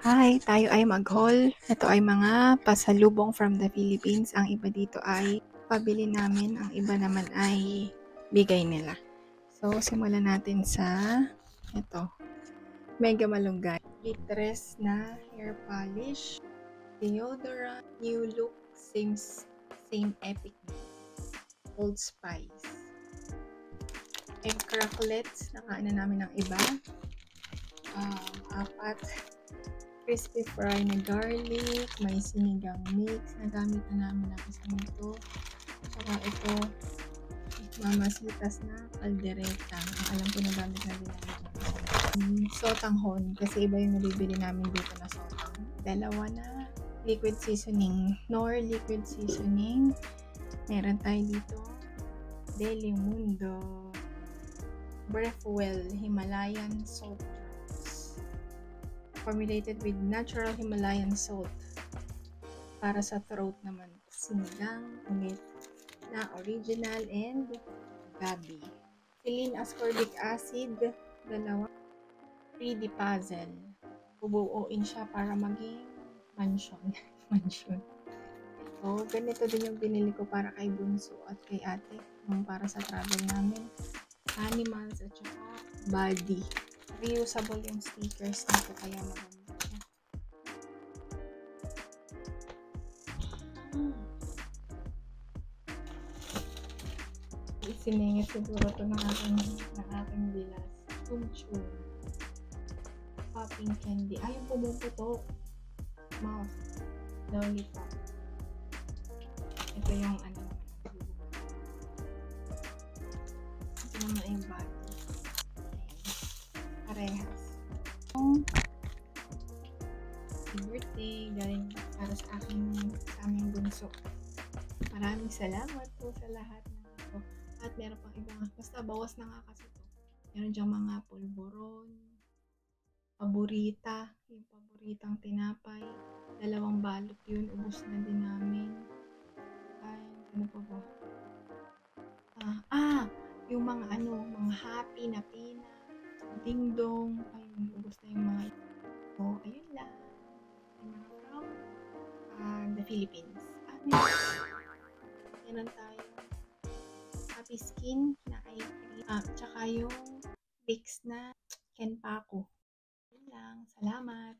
Hi, tayo ay mag-haul. Ito ay mga pasalubong from the Philippines. Ang iba dito ay pabili namin, ang iba naman ay bigay nila. So, simulan natin sa ito. Mega malunggay. Litres na hair polish. Deodorant. New look. Same epic. Old Spice. And cracklets. Nakain na namin ng iba. 4. Crispy fry na garlic, may sinigang mix, nagamit na namin ang isang ito. Saka ito, mamasitas na kaldereta. Ang alam ko nagamit na din namin. Sotanghon, kasi iba yung nabibili namin dito na sotang. 2 na liquid seasoning, Knorr liquid seasoning. Meron tayo dito, Delimundo, Breathwell Himalayan salt. Formulated with natural Himalayan salt. Para sa throat naman, sinigang, umit na original and gabi. Celine ascorbic acid, 2. Reedy puzzle. Bubuuin siya para maging mansion. Mansion. So, ganito din yung binili ko para kay Bunso at kay ate. Para sa travel namin. Animals at saka body. Reusable yung stickers nito kaya maganda siya. Isiningit siguro ito ng aking bilas. Chum-chum. Popping candy. Ay, yung pumuputok. Mouth. Lollipop. Ito yung ano naman. Ito naman yung body. Parehas. Birthday galing para sa aming bunso. Maraming salamat po sa lahat ng ito. At meron pang ibang, basta bawas na nga kasi ito. Meron diyang mga pulburon, paborita, yung paboritang tinapay. 2 balot yun, ubos na din namin. Ay, ano pa ba? Yung mga mga happy na pina, dingdong, ayun, ubos na yung mga ito. So, ayun lang. From the Philippines. Meron tayo Happy Skin na eye cream. Tsaka yung Vicks na Kenpaku. Yun lang. Salamat.